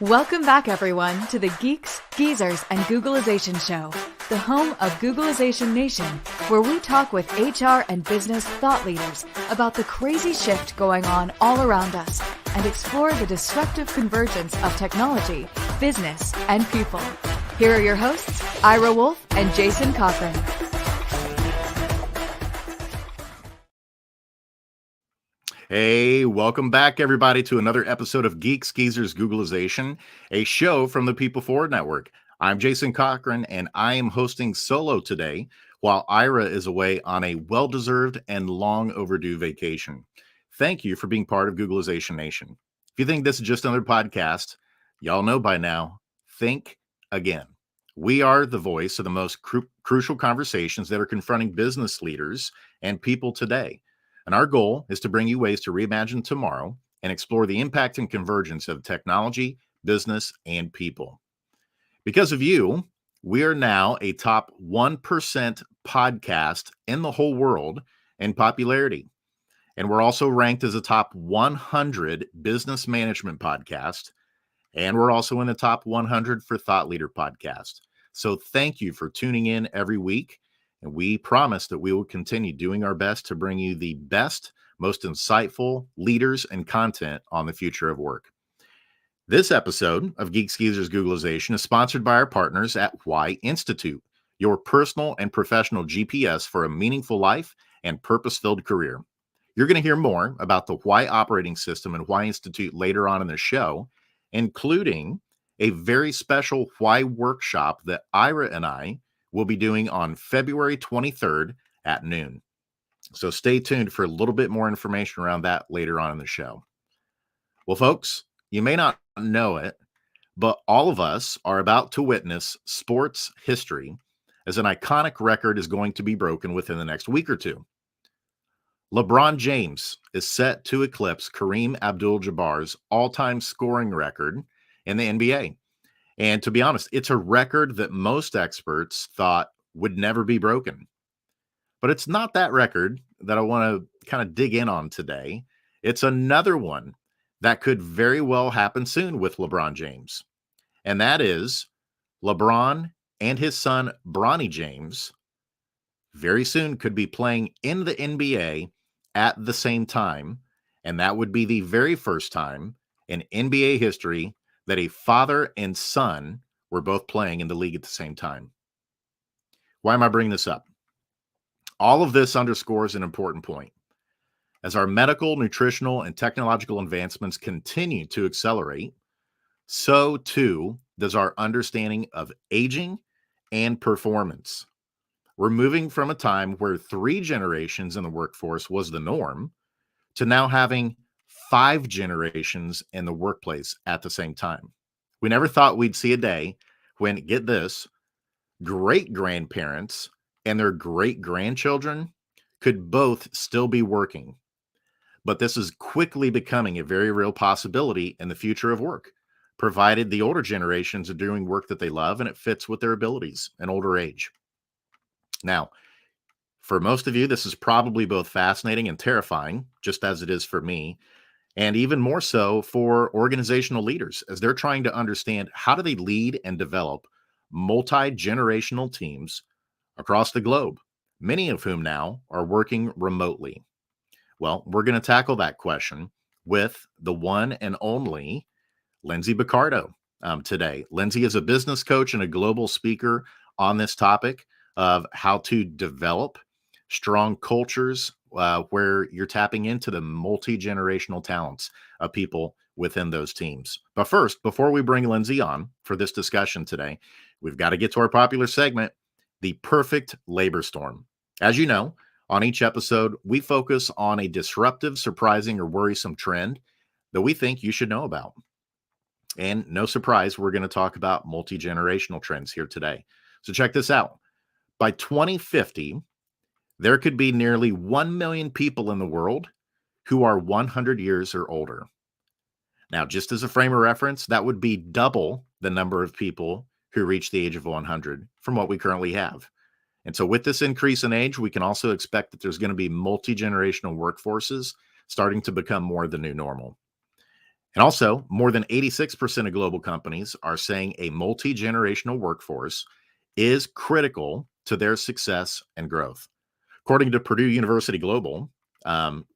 Welcome back, everyone, to the Geeks, Geezers, and Googlization Show, the home of Googlization Nation, where we talk with HR and business thought leaders about the crazy shift going on all around us and explore the disruptive convergence of technology, business, and people. Here are your hosts, Ira Wolfe and Jason Cochran. Hey, welcome back, everybody, to another episode of Geeks Geezers Googlization, a show from the People Forward Network. I'm Jason Cochran, and I am hosting solo today while Ira is away on a well-deserved and long overdue vacation. Thank you for being part of Googlization Nation. If you think this is just another podcast, y'all know by now, think again. We are the voice of the most crucial conversations that are confronting business leaders and people today. And our goal is to bring you ways to reimagine tomorrow and explore the impact and convergence of technology, business, and people. Because of you, we are now a top 1% podcast in the whole world in popularity. And we're also ranked as a top 100 business management podcast. And we're also in the top 100 for Thought Leader podcast. So thank you for tuning in every week. And we promise that we will continue doing our best to bring you the best, most insightful leaders and content on the future of work. This episode of Geeks Geezers Googlization is sponsored by our partners at Why Institute, your personal and professional GPS for a meaningful life and purpose-filled career. You're going to hear more about the Why operating system and Why Institute later on in the show, including a very special Why workshop that Ira and I will be doing on February 23rd at noon. So stay tuned for a little bit more information around that later on in the show. Well, folks, you may not know it, but all of us are about to witness sports history as an iconic record is going to be broken within the next week or two. LeBron James is set to eclipse Kareem Abdul-Jabbar's all-time scoring record in the NBA. And to be honest, it's a record that most experts thought would never be broken. But it's not that record that I want to kind of dig in on today. It's another one that could very well happen soon with LeBron James. And that is LeBron and his son, Bronny James, very soon could be playing in the NBA at the same time. And that would be the very first time in NBA history that a father and son were both playing in the league at the same time. Why am I bringing this up? All of this underscores an important point. As our medical, nutritional, and technological advancements continue to accelerate, so too does our understanding of aging and performance. We're moving from a time where 3 generations in the workforce was the norm to now having 5 generations in the workplace at the same time. We never thought we'd see a day when, get this, great-grandparents and their great-grandchildren could both still be working. But this is quickly becoming a very real possibility in the future of work, provided the older generations are doing work that they love and it fits with their abilities in older age. Now, for most of you, this is probably both fascinating and terrifying, just as it is for me. And even more so for organizational leaders as they're trying to understand how do they lead and develop multi-generational teams across the globe, many of whom now are working remotely. Well, we're going to tackle that question with the one and only Lindsay Boccardo today. Lindsay is a business coach and a global speaker on this topic of how to develop strong cultures where you're tapping into the multi-generational talents of people within those teams. But first, before we bring Lindsay on for this discussion today, we've got to get to our popular segment, the perfect labor storm. As you know, on each episode, we focus on a disruptive, surprising, or worrisome trend that we think you should know about. And no surprise, we're going to talk about multi-generational trends here today. So check this out. By 2050, there could be nearly 1 million people in the world who are 100 years or older. Now, just as a frame of reference, that would be double the number of people who reach the age of 100 from what we currently have. And so with this increase in age, we can also expect that there's going to be multi-generational workforces starting to become more the new normal. And also, more than 86% of global companies are saying a multi-generational workforce is critical to their success and growth. According to Purdue University Global,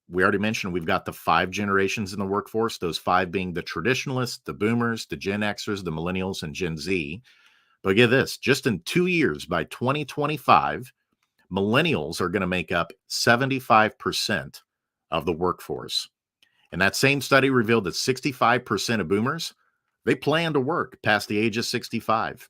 we already mentioned we've got the 5 generations in the workforce, those 5 being the traditionalists, the boomers, the Gen Xers, the millennials, and Gen Z. But get this, just in 2 years, by 2025, millennials are going to make up 75% of the workforce. And that same study revealed that 65% of boomers, they plan to work past the age of 65.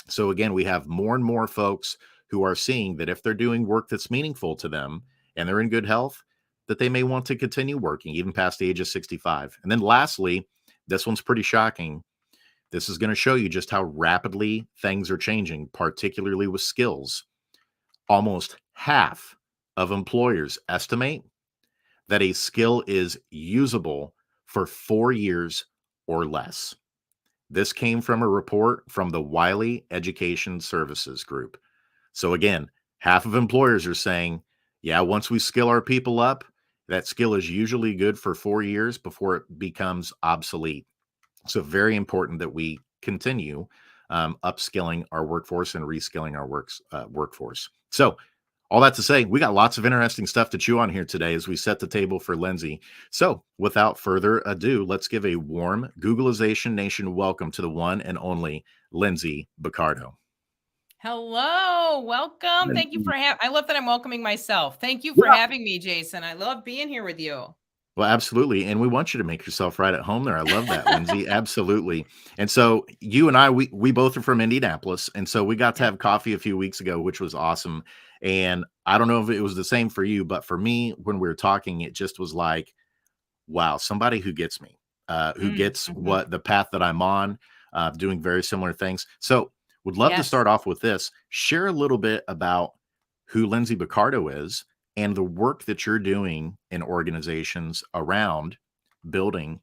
So again, we have more and more folks who are seeing that if they're doing work that's meaningful to them and they're in good health, that they may want to continue working even past the age of 65. And then lastly, this one's pretty shocking. This is going to show you just how rapidly things are changing, particularly with skills. Almost half of employers estimate that a skill is usable for 4 years or less. This came from a report from the Wiley Education Services Group. So again, half of employers are saying, yeah, once we skill our people up, that skill is usually good for 4 years before it becomes obsolete. So very important that we continue upskilling our workforce and reskilling our workforce. So all that to say, we got lots of interesting stuff to chew on here today as we set the table for Lindsay. So without further ado, let's give a warm Googlization Nation welcome to the one and only Lindsay Boccardo. Hello, welcome. Thank you for I love that I'm welcoming myself. Thank you for having me, Jason. I love being here with you. Well, absolutely. And we want you to make yourself right at home there. I love that, Lindsay. Absolutely. And so you and I, we both are from Indianapolis. And so we got to have coffee a few weeks ago, which was awesome. And I don't know if it was the same for you, but for me, when we were talking, it just was like, wow, somebody who gets me, who gets what the path that I'm on, doing very similar things. So would love to start off with this. Share a little bit about who Lindsay Boccardo is and the work that you're doing in organizations around building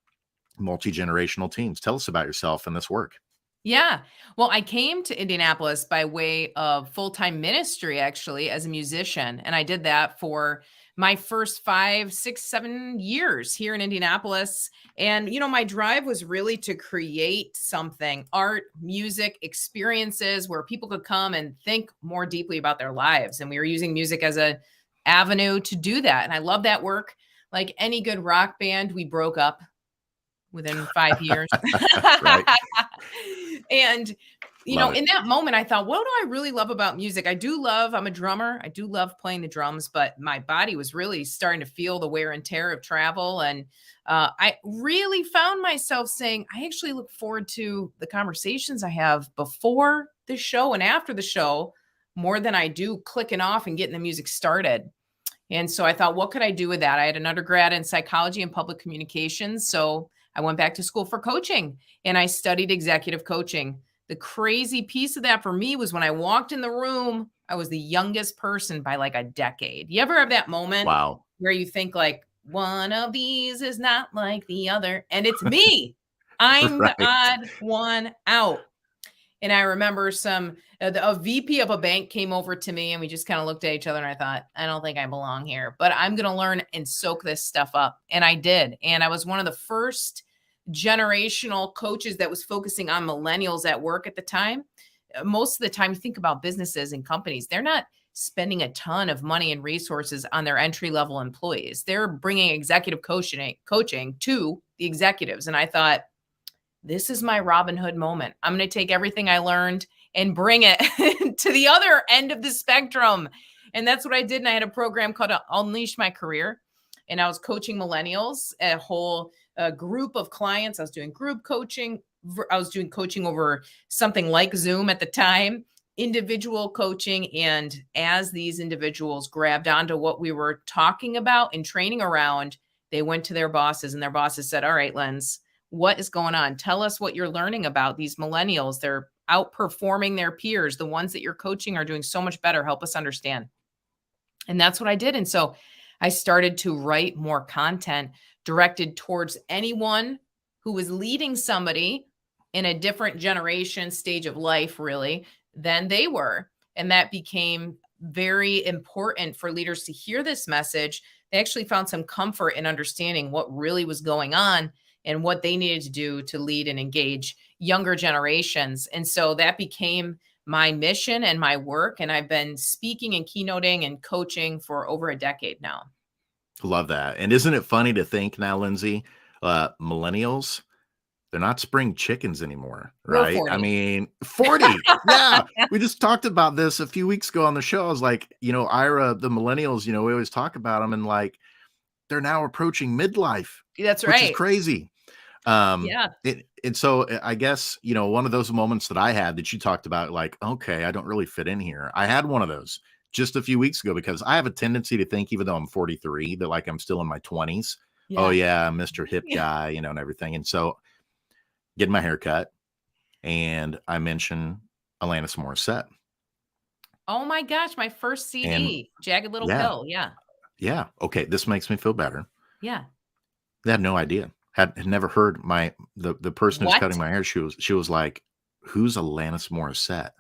multi-generational teams. Tell us about yourself and this work. Yeah. Well, I came to Indianapolis by way of full-time ministry, actually, as a musician. And I did that for my first 5, 6, 7 years here in Indianapolis. And, you know, my drive was really to create something, art, music, experiences where people could come and think more deeply about their lives. And we were using music as a avenue to do that. And I love that work. Like any good rock band, we broke up within 5 years. Right. And, you know, in that moment, I thought, what do I really love about music? I'm a drummer. I do love playing the drums, but my body was really starting to feel the wear and tear of travel. And I really found myself saying, I actually look forward to the conversations I have before the show and after the show more than I do clicking off and getting the music started. And so I thought, what could I do with that? I had an undergrad in psychology and public communications. So I went back to school for coaching and I studied executive coaching. The crazy piece of that for me was when I walked in the room, I was the youngest person by like a decade. You ever have that moment where you think like, one of these is not like the other, and it's me. I'm the odd one out. And I remember a VP of a bank came over to me and we just kind of looked at each other and I thought, I don't think I belong here, but I'm going to learn and soak this stuff up. And I did. And I was one of the first generational coaches that was focusing on millennials at work at the time. Most of the time you think about businesses and companies, they're not spending a ton of money and resources on their entry-level employees. They're bringing executive coaching to the executives. And I thought, this is my Robin Hood moment. I'm going to take everything I learned and bring it to the other end of the spectrum. And that's what I did. And I had a program called Unleash My Career. And I was coaching millennials, a whole group of clients. I was doing group coaching. I was doing coaching over something like Zoom at the time, individual coaching. And as these individuals grabbed onto what we were talking about and training around, they went to their bosses and their bosses said, all right, Linz, what is going on? Tell us what you're learning about these millennials. They're outperforming their peers. The ones that you're coaching are doing so much better. Help us understand. And that's what I did. And so I started to write more content directed towards anyone who was leading somebody in a different generation stage of life, really, than they were. And that became very important for leaders to hear this message. They actually found some comfort in understanding what really was going on and what they needed to do to lead and engage younger generations. And so that became my mission and my work. And I've been speaking and keynoting and coaching for over a decade now. Love that. And isn't it funny to think now, Lindsay, millennials, they're not spring chickens anymore, We're right? 40. I mean, 40. Yeah. We just talked about this a few weeks ago on the show. I was like, Ira, the millennials, we always talk about them, and like they're now approaching midlife, That's which is right. crazy. Yeah. And so I guess, one of those moments that I had that you talked about, like, okay, I don't really fit in here. I had one of those just a few weeks ago because I have a tendency to think, even though I'm 43, that like I'm still in my 20s. Oh, yeah, Mr. Hip guy, and everything. And so getting my hair cut, and I mentioned Alanis Morissette. Oh my gosh, my first CD, Jagged Little yeah, Pill. Yeah. Yeah. Okay. This makes me feel better. Yeah. They had no idea. Had never heard the person who's What? cutting my hair. She was like, "Who's Alanis Morissette?"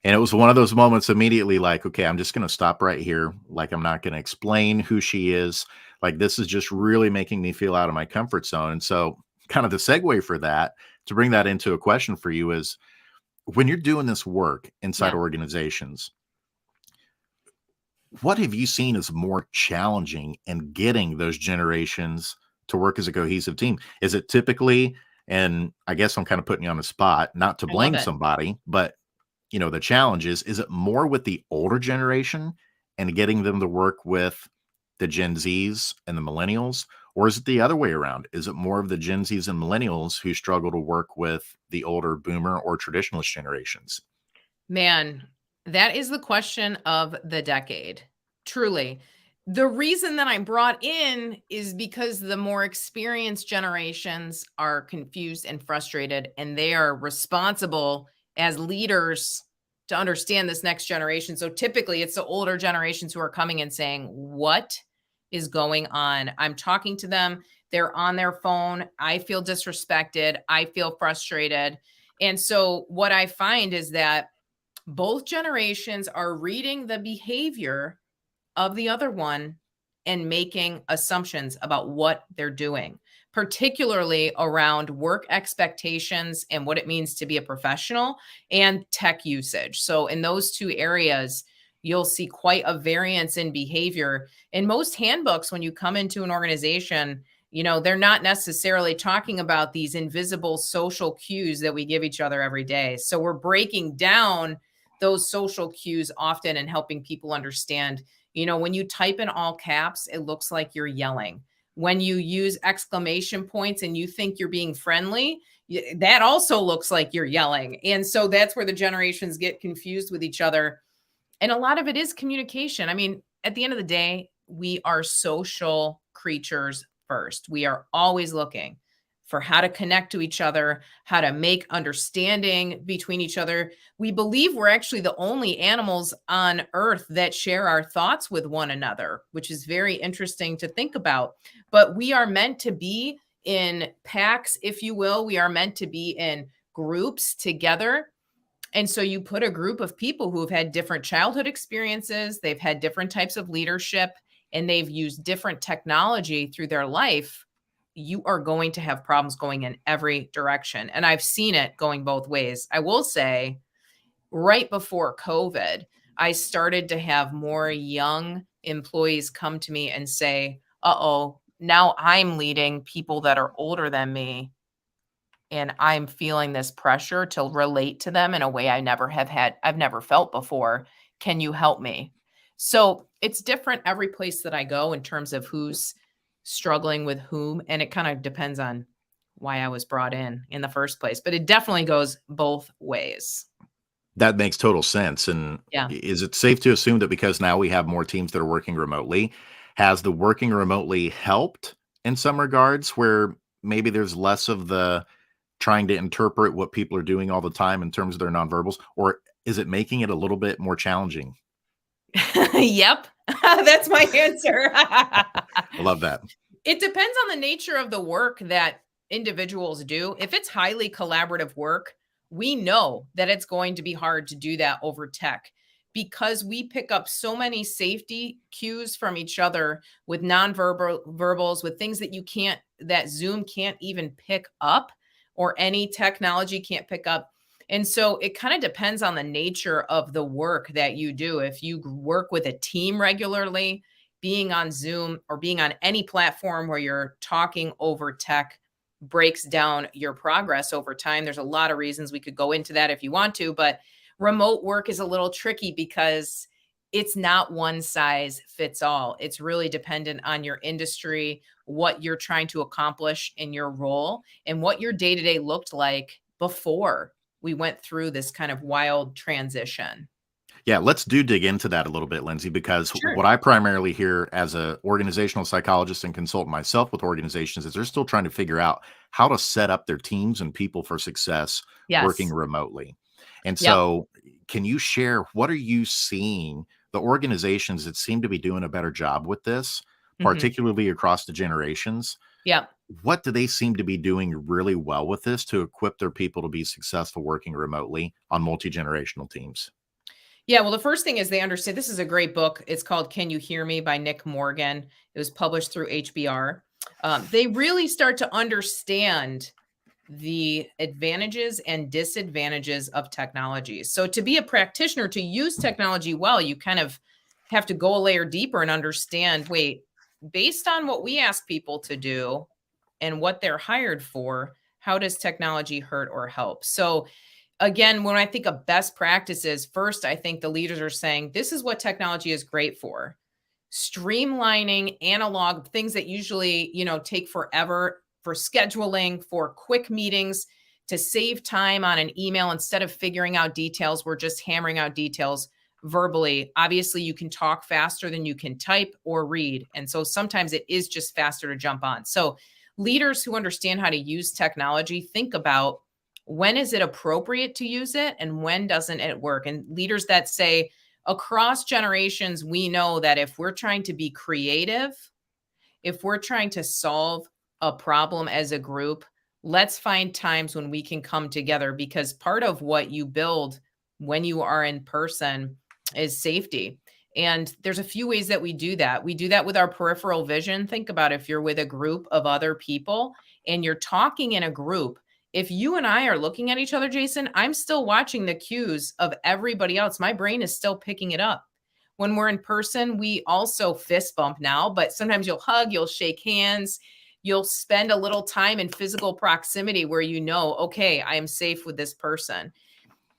And it was one of those moments immediately, like, okay, I'm just going to stop right here. Like, I'm not going to explain who she is. Like, this is just really making me feel out of my comfort zone. And so, kind of the segue for that, to bring that into a question for you, is when you're doing this work inside Yeah. organizations, what have you seen as more challenging in getting those generations to work as a cohesive team? Is it typically, and I guess I'm kind of putting you on the spot, not to I love blame it. somebody, but the challenge is it more with the older generation and getting them to work with the Gen Zs and the millennials? Or is it the other way around? Is it more of the Gen Zs and millennials who struggle to work with the older boomer or traditionalist generations? Man, that is the question of the decade. Truly. The reason that I'm brought in is because the more experienced generations are confused and frustrated, and they are responsible as leaders to understand this next generation. So typically it's the older generations who are coming and saying, "What is going on?" I'm talking to them. They're on their phone. I feel disrespected. I feel frustrated. And so what I find is that both generations are reading the behavior of the other one and making assumptions about what they're doing, particularly around work expectations and what it means to be a professional and tech usage. So, in those two areas, you'll see quite a variance in behavior. In most handbooks, when you come into an organization, they're not necessarily talking about these invisible social cues that we give each other every day. So, we're breaking down those social cues often and helping people understand. When you type in all caps, it looks like you're yelling. When you use exclamation points and you think you're being friendly, that also looks like you're yelling. And so that's where the generations get confused with each other. And a lot of it is communication. I mean, at the end of the day, we are social creatures first. We are always looking for how to connect to each other, how to make understanding between each other. We believe we're actually the only animals on earth that share our thoughts with one another, which is very interesting to think about. But we are meant to be in packs, if you will. We are meant to be in groups together. And so you put a group of people who have had different childhood experiences, they've had different types of leadership, and they've used different technology through their life. You are going to have problems going in every direction. And I've seen it going both ways. I will say, right before COVID, I started to have more young employees come to me and say, uh-oh, now I'm leading people that are older than me, and I'm feeling this pressure to relate to them in a way I've never felt before. Can you help me? So it's different every place that I go in terms of who's struggling with whom. And it kind of depends on why I was brought in the first place, but it definitely goes both ways. That makes total sense. And Yeah. is it safe to assume that because now we have more teams that are working remotely, has the working remotely helped in some regards where maybe there's less of the trying to interpret what people are doing all the time in terms of their nonverbals, or is it making it a little bit more challenging? Yep. That's my answer. I love that. It depends on the nature of the work that individuals do. If it's highly collaborative work, we know that it's going to be hard to do that over tech because we pick up so many safety cues from each other with verbals, with things that Zoom can't even pick up, or any technology can't pick up. And so it kind of depends on the nature of the work that you do. If you work with a team regularly, being on Zoom or being on any platform where you're talking over tech breaks down your progress over time. There's a lot of reasons we could go into that if you want to, but remote work is a little tricky because it's not one size fits all. It's really dependent on your industry, what you're trying to accomplish in your role, and what your day-to-day looked like before we went through this kind of wild transition. Yeah, let's dig into that a little bit, Lindsay, because Sure. what I primarily hear as a organizational psychologist and consultant myself with organizations is they're still trying to figure out how to set up their teams and people for success working Yes. remotely. And Yep. so can you share, what are you seeing the organizations that seem to be doing a better job with this, Mhm. particularly across the generations? Yep. What do they seem to be doing really well with this to equip their people to be successful working remotely on multi-generational teams? Yeah, well, the first thing is they understand this is a great book. It's called Can You Hear Me by Nick Morgan. It was published through HBR. They really start to understand the advantages and disadvantages of technology. So, to be a practitioner, to use technology well, you kind of have to go a layer deeper and understand, wait, based on what we ask people to do and what they're hired for, how does technology hurt or help? So, again, when I think of best practices, first, I think the leaders are saying, this is what technology is great for. Streamlining analog things that usually, take forever, for scheduling, for quick meetings, to save time on an email. Instead of figuring out details, we're just hammering out details verbally. Obviously, you can talk faster than you can type or read. And so sometimes it is just faster to jump on. So leaders who understand how to use technology think about, when is it appropriate to use it and when doesn't it work? And leaders that say, across generations, we know that if we're trying to be creative, if we're trying to solve a problem as a group, let's find times when we can come together, because part of what you build when you are in person is safety. And there's a few ways that we do that. We do that with our peripheral vision. Think about if you're with a group of other people and you're talking in a group. If you and I are looking at each other, Jason, I'm still watching the cues of everybody else. My brain is still picking it up. When we're in person, we also fist bump now, but sometimes you'll hug, you'll shake hands, you'll spend a little time in physical proximity where okay, I am safe with this person.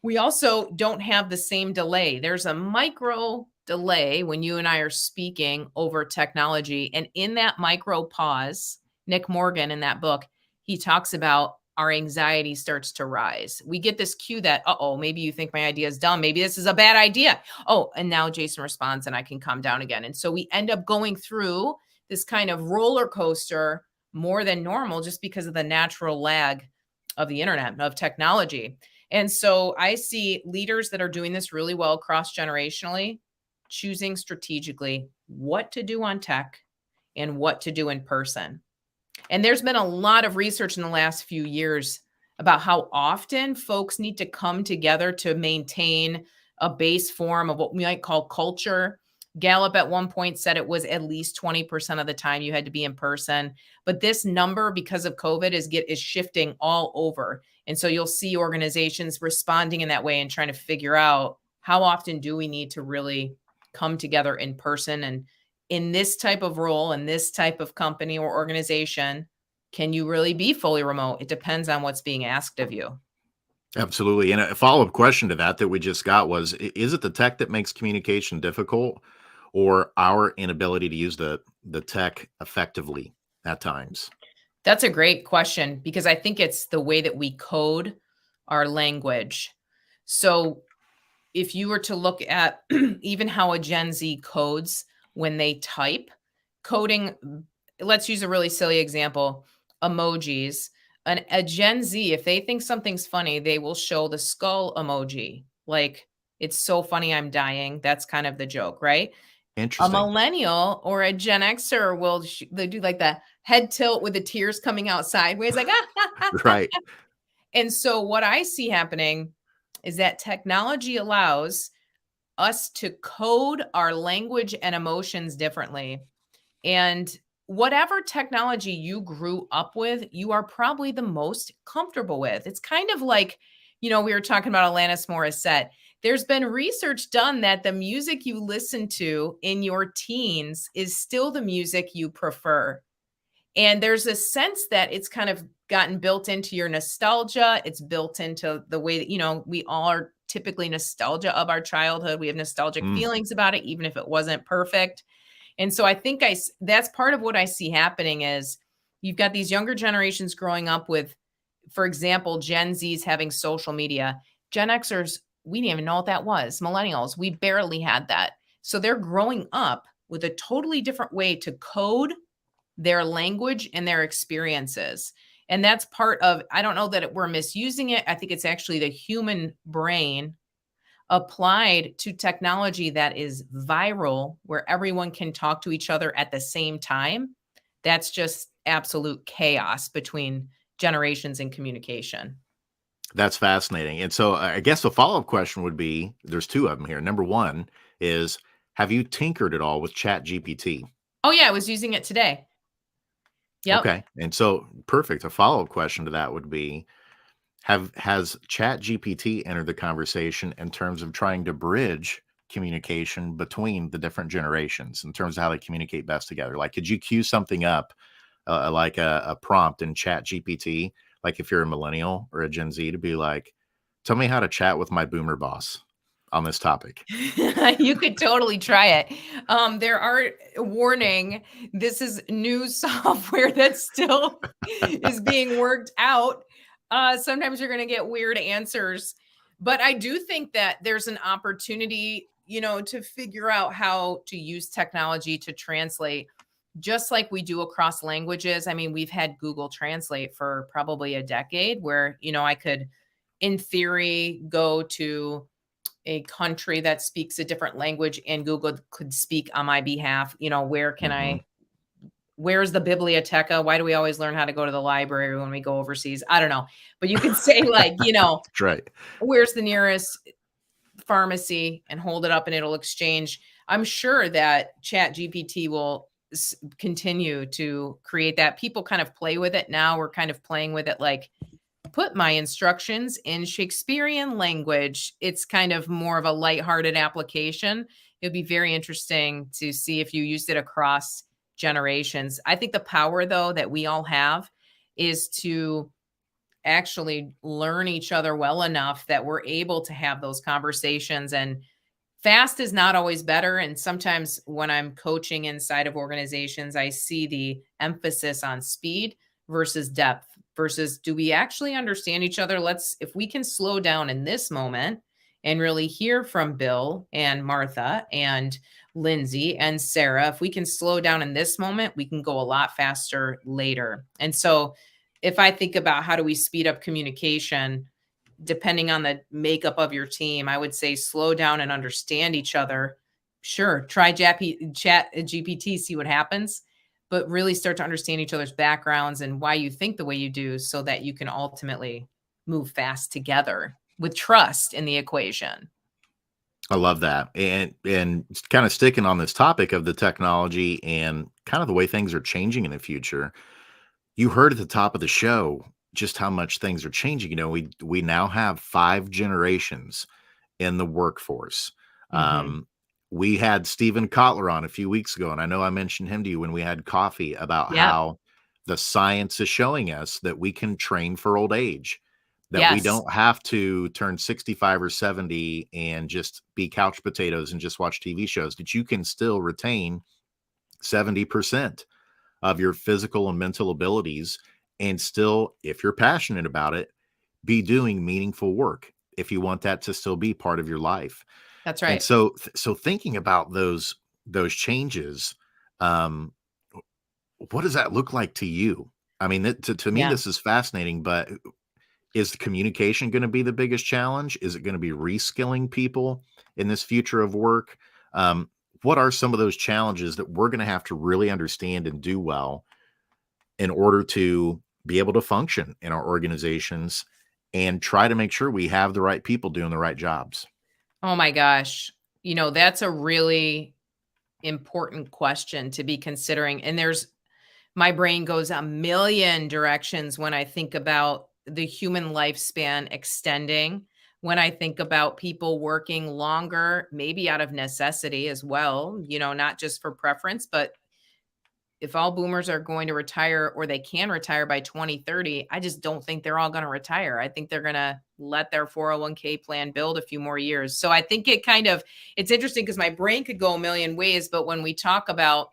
We also don't have the same delay. There's a micro delay when you and I are speaking over technology. And in that micro pause, Nick Morgan in that book, he talks about our anxiety starts to rise. We get this cue that, maybe you think my idea is dumb. Maybe this is a bad idea. Oh, and now Jason responds and I can calm down again. And so we end up going through this kind of roller coaster more than normal, just because of the natural lag of the internet, of technology. And so I see leaders that are doing this really well cross generationally, choosing strategically what to do on tech and what to do in person. And there's been a lot of research in the last few years about how often folks need to come together to maintain a base form of what we might call culture. Gallup at one point said it was at least 20% of the time you had to be in person. But this number, because of COVID, is shifting all over. And so you'll see organizations responding in that way and trying to figure out, how often do we need to really come together in person? And in this type of role, in this type of company or organization, can you really be fully remote? It depends on what's being asked of you. Absolutely. And a follow-up question to that we just got was, is it the tech that makes communication difficult, or our inability to use the tech effectively at times? That's a great question, because I think it's the way that we code our language. So if you were to look at even how a Gen Z codes when they type, coding, let's use a really silly example, emojis. A Gen Z, if they think something's funny, they will show the skull emoji. Like, it's so funny, I'm dying. That's kind of the joke, right? A Interesting. millennial or a Gen Xer will they do like the head tilt with the tears coming out sideways, like, Right. And so what I see happening is that technology allows us to code our language and emotions differently. And whatever technology you grew up with, you are probably the most comfortable with. It's kind of like, we were talking about Alanis Morissette. There's been research done that the music you listen to in your teens is still the music you prefer. And there's a sense that it's kind of gotten built into your nostalgia. It's built into the way that, we all are typically nostalgia of our childhood. We have nostalgic feelings about it, even if it wasn't perfect. And so I think that's part of what I see happening is you've got these younger generations growing up with, for example, Gen Zs having social media. Gen Xers, we didn't even know what that was. Millennials, we barely had that. So they're growing up with a totally different way to code their language and their experiences. And that's part of, I don't know that we're misusing it. I think it's actually the human brain applied to technology that is viral, where everyone can talk to each other at the same time. That's just absolute chaos between generations in communication. That's fascinating. And so I guess the follow-up question would be, there's two of them here. Number one is, have you tinkered at all with Chat GPT? Oh yeah, I was using it today. Yep. Okay. And so perfect. A follow-up question to that would be, has Chat GPT entered the conversation in terms of trying to bridge communication between the different generations in terms of how they communicate best together? Like, could you queue something up like a prompt in Chat GPT, like if you're a millennial or a Gen Z, to be like, tell me how to chat with my boomer boss on this topic? You could totally try it. There are warning. This is new software that still is being worked out. Sometimes you're going to get weird answers, but I do think that there's an opportunity, to figure out how to use technology to translate, just like we do across languages. I mean, we've had Google Translate for probably a decade where, I could, in theory, go to a country that speaks a different language and Google could speak on my behalf. Where can where's the biblioteca? Why do we always learn how to go to the library when we go overseas? I don't know. But you could say like, That's right. Where's the nearest pharmacy, and hold it up and it'll exchange. I'm sure that Chat GPT will continue to create that. People kind of play with it now. We're kind of playing with it like, put my instructions in Shakespearean language. It's kind of more of a lighthearted application. It'd be very interesting to see if you used it across generations. I think the power, though, that we all have is to actually learn each other well enough that we're able to have those conversations. And fast is not always better. And sometimes when I'm coaching inside of organizations, I see the emphasis on speed versus depth versus, do we actually understand each other? If we can slow down in this moment and really hear from Bill and Martha and Lindsay and Sarah, if we can slow down in this moment, we can go a lot faster later. And so if I think about how do we speed up communication, depending on the makeup of your team, I would say slow down and understand each other. Sure, try Chat GPT, see what happens, but really start to understand each other's backgrounds and why you think the way you do, so that you can ultimately move fast together with trust in the equation. I love that. And kind of sticking on this topic of the technology and kind of the way things are changing in the future. You heard at the top of the show just how much things are changing. We now have 5 generations in the workforce. We had Stephen Kotler on a few weeks ago, and I know I mentioned him to you when we had coffee about how the science is showing us that we can train for old age, that we don't have to turn 65 or 70 and just be couch potatoes and just watch TV shows, that you can still retain 70% of your physical and mental abilities and still, if you're passionate about it, be doing meaningful work if you want that to still be part of your life. That's right. And so thinking about those changes, what does that look like to you? I mean, to me, this is fascinating, but is the communication going to be the biggest challenge? Is it going to be reskilling people in this future of work? What are some of those challenges that we're going to have to really understand and do well in order to be able to function in our organizations and try to make sure we have the right people doing the right jobs? Oh my gosh. That's a really important question to be considering. And my brain goes a million directions when I think about the human lifespan extending, when I think about people working longer, maybe out of necessity as well, not just for preference, but if all boomers are going to retire or they can retire by 2030, I just don't think they're all going to retire. I think they're going to let their 401k plan build a few more years. So I think it's interesting because my brain could go a million ways, but when we talk about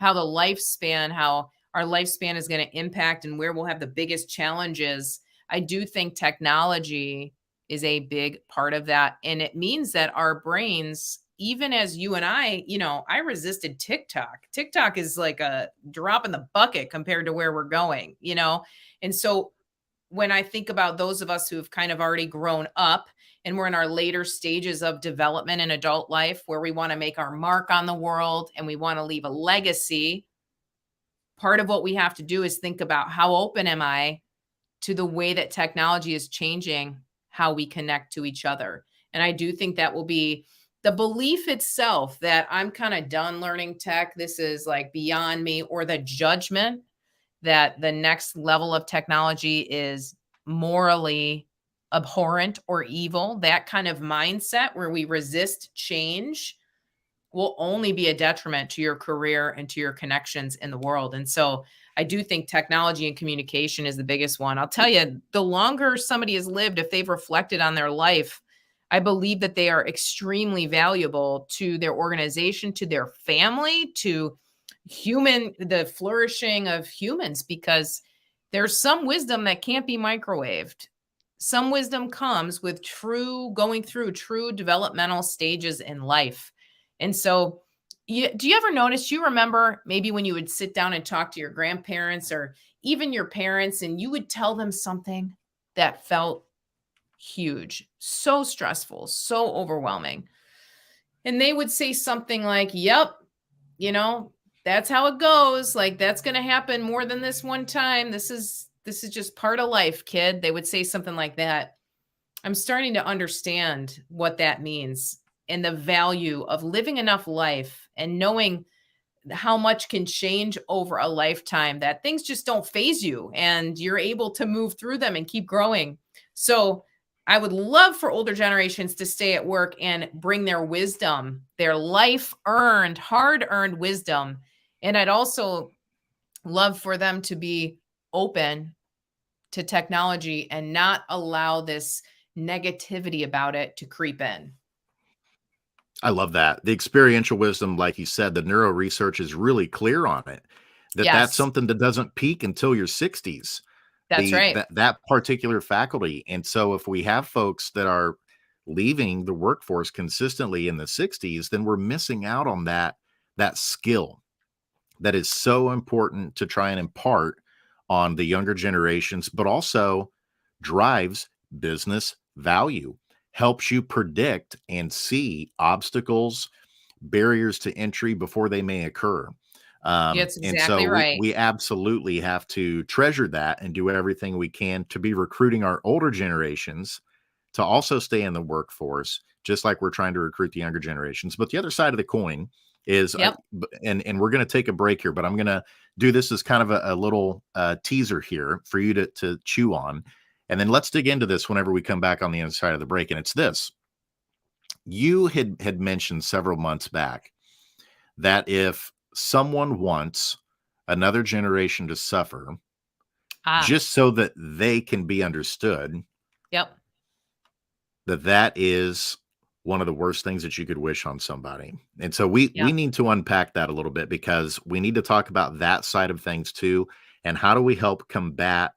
how our lifespan is going to impact and where we'll have the biggest challenges, I do think technology is a big part of that. And it means that our brains, even as you and I resisted TikTok. TikTok is like a drop in the bucket compared to where we're going, And so when I think about those of us who've kind of already grown up and we're in our later stages of development in adult life where we want to make our mark on the world and we want to leave a legacy, part of what we have to do is think about how open am I to the way that technology is changing how we connect to each other. And I do think that will be the belief itself that I'm kind of done learning tech, this is like beyond me, or the judgment that the next level of technology is morally abhorrent or evil, that kind of mindset where we resist change will only be a detriment to your career and to your connections in the world. And so I do think technology and communication is the biggest one. I'll tell you, the longer somebody has lived, if they've reflected on their life, I believe that they are extremely valuable to their organization, to their family, to the flourishing of humans, because there's some wisdom that can't be microwaved. Some wisdom comes with going through true developmental stages in life. And so do you ever notice, you remember maybe when you would sit down and talk to your grandparents or even your parents, and you would tell them something that felt huge, so stressful, so overwhelming. And they would say something like, yep, that's how it goes. Like, that's going to happen more than this one time. This is just part of life, kid. They would say something like that. I'm starting to understand what that means and the value of living enough life and knowing how much can change over a lifetime, that things just don't phase you and you're able to move through them and keep growing. So I would love for older generations to stay at work and bring their wisdom, their life-earned, hard-earned wisdom. And I'd also love for them to be open to technology and not allow this negativity about it to creep in. I love that. The experiential wisdom, like you said, the neuro research is really clear on it, that's something that doesn't peak until your 60s. That's right. That particular faculty. And so if we have folks that are leaving the workforce consistently in the 60s, then we're missing out on that skill that is so important to try and impart on the younger generations, but also drives business value, helps you predict and see obstacles, barriers to entry before they may occur. That's exactly right. We absolutely have to treasure that and do everything we can to be recruiting our older generations to also stay in the workforce, just like we're trying to recruit the younger generations. But the other side of the coin is, and we're going to take a break here, but I'm going to do this as kind of a little teaser here for you to chew on. And then let's dig into this whenever we come back on the other side of the break. And it's this. You had mentioned several months back that if someone wants another generation to suffer just so that they can be understood, that is one of the worst things that you could wish on somebody. And so we need to unpack that a little bit, because we need to talk about that side of things too. And how do we help combat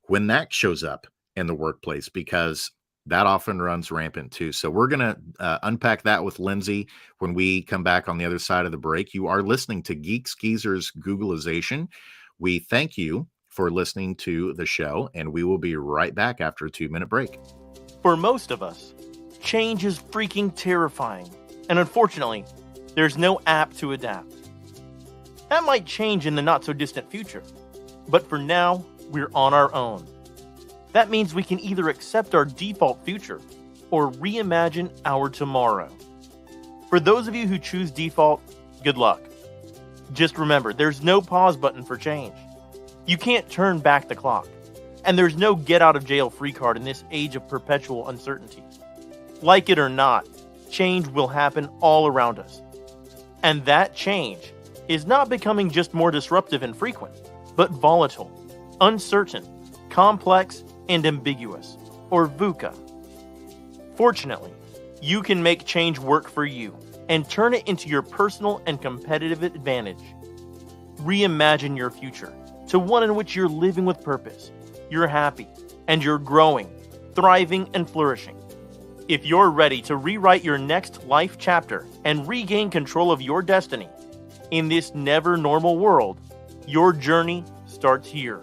when that shows up in the workplace, because that often runs rampant too. So we're going to unpack that with Lindsay when we come back on the other side of the break. You are listening to Geeks Geezers Googlization. We thank you for listening to the show, and we will be right back after a 2-minute break. For most of us, change is freaking terrifying. And unfortunately, there's no app to adapt. That might change in the not so distant future. But for now, we're on our own. That means we can either accept our default future or reimagine our tomorrow. For those of you who choose default, good luck. Just remember, there's no pause button for change. You can't turn back the clock. And there's no get out of jail free card in this age of perpetual uncertainty. Like it or not, change will happen all around us. And that change is not becoming just more disruptive and frequent, but volatile, uncertain, complex, and ambiguous, or VUCA. Fortunately, you can make change work for you and turn it into your personal and competitive advantage. Reimagine your future to one in which you're living with purpose, you're happy, and you're growing, thriving, and flourishing. If you're ready to rewrite your next life chapter and regain control of your destiny in this never normal world, your journey starts here.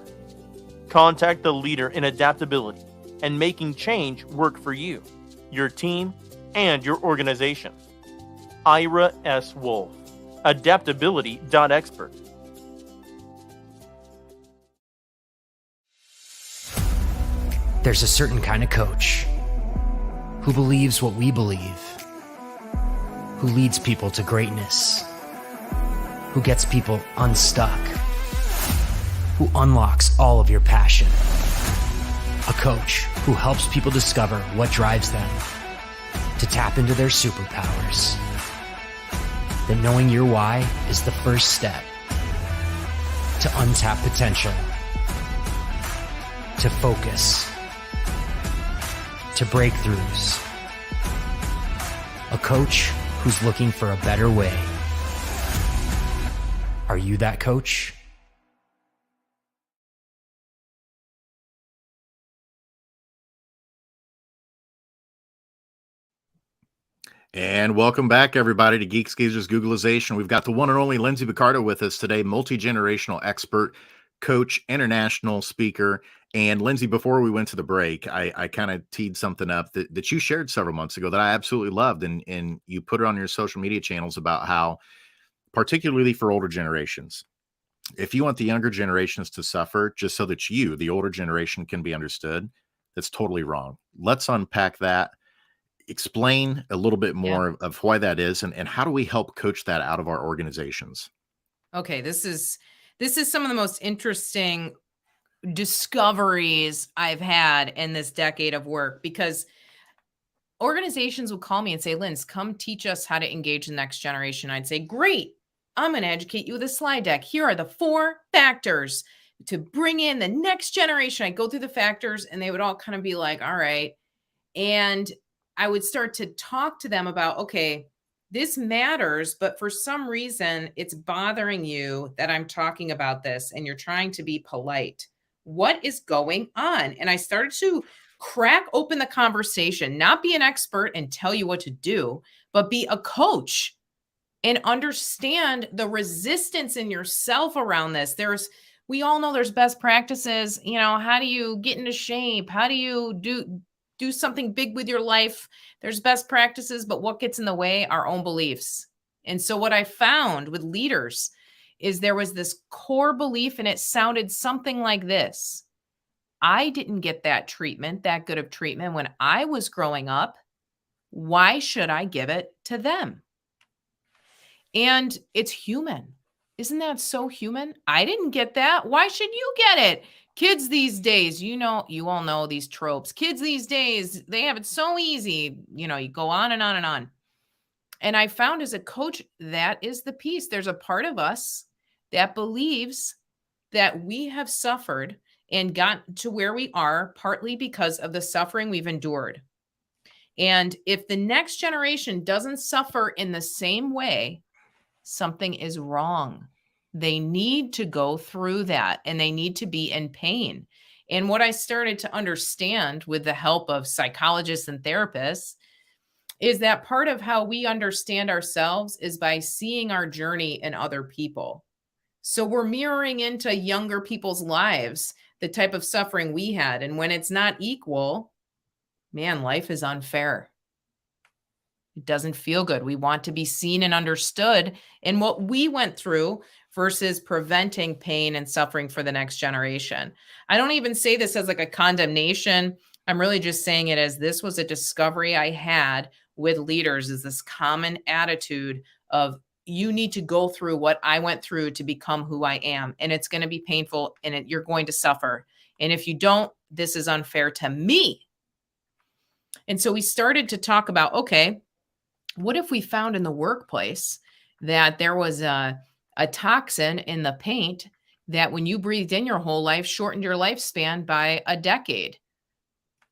Contact the leader in adaptability and making change work for you, your team, and your organization. Ira S. Wolfe, adaptability.expert. There's a certain kind of coach who believes what we believe, who leads people to greatness, who gets people unstuck, who unlocks all of your passion. A coach who helps people discover what drives them, to tap into their superpowers. That knowing your why is the first step to untap potential, to focus, to breakthroughs. A coach who's looking for a better way. Are you that coach? And welcome back, everybody, to Geeks Geezers Googlization. We've got the one and only Lindsay Boccardo with us today, multi-generational expert, coach, international speaker. And Lindsay, before we went to the break, I kind of teed something up that you shared several months ago that I absolutely loved. And you put it on your social media channels about how, particularly for older generations, if you want the younger generations to suffer just so that you, the older generation, can be understood, that's totally wrong. Let's unpack that. Explain a little bit more of why that is, and how do we help coach that out of our organizations? Okay, this is some of the most interesting discoveries I've had in this decade of work, because organizations would call me and say, Linz, come teach us how to engage the next generation. I'd say, great, I'm going to educate you with a slide deck. Here are the 4 factors to bring in the next generation. I go through the factors and they would all kind of be like, all right. And I would start to talk to them about, okay, this matters, but for some reason it's bothering you that I'm talking about this and you're trying to be polite. What is going on? And I started to crack open the conversation, not be an expert and tell you what to do, but be a coach and understand the resistance in yourself around this. We all know there's best practices. You know, how do you get into shape? How do you do something big with your life? There's best practices, but what gets in the way? Our own beliefs. And so what I found with leaders is there was this core belief, and it sounded something like this. I didn't get that good of treatment when I was growing up. Why should I give it to them? And it's human. Isn't that so human? I didn't get that. Why should you get it? Kids these days, you all know these tropes. Kids these days, they have it so easy. You go on and on and on. And I found as a coach, that is the piece. There's a part of us that believes that we have suffered and got to where we are partly because of the suffering we've endured. And if the next generation doesn't suffer in the same way, something is wrong. They need to go through that and they need to be in pain. And what I started to understand with the help of psychologists and therapists is that part of how we understand ourselves is by seeing our journey in other people. So we're mirroring into younger people's lives the type of suffering we had. And when it's not equal, man, life is unfair. It doesn't feel good. We want to be seen and understood in what we went through versus preventing pain and suffering for the next generation. I don't even say this as like a condemnation. I'm really just saying it as this was a discovery I had with leaders is this common attitude of, you need to go through what I went through to become who I am. And it's going to be painful and you're going to suffer. And if you don't, this is unfair to me. And so we started to talk about, okay, what if we found in the workplace that there was a toxin in the paint that when you breathed in your whole life shortened your lifespan by a decade?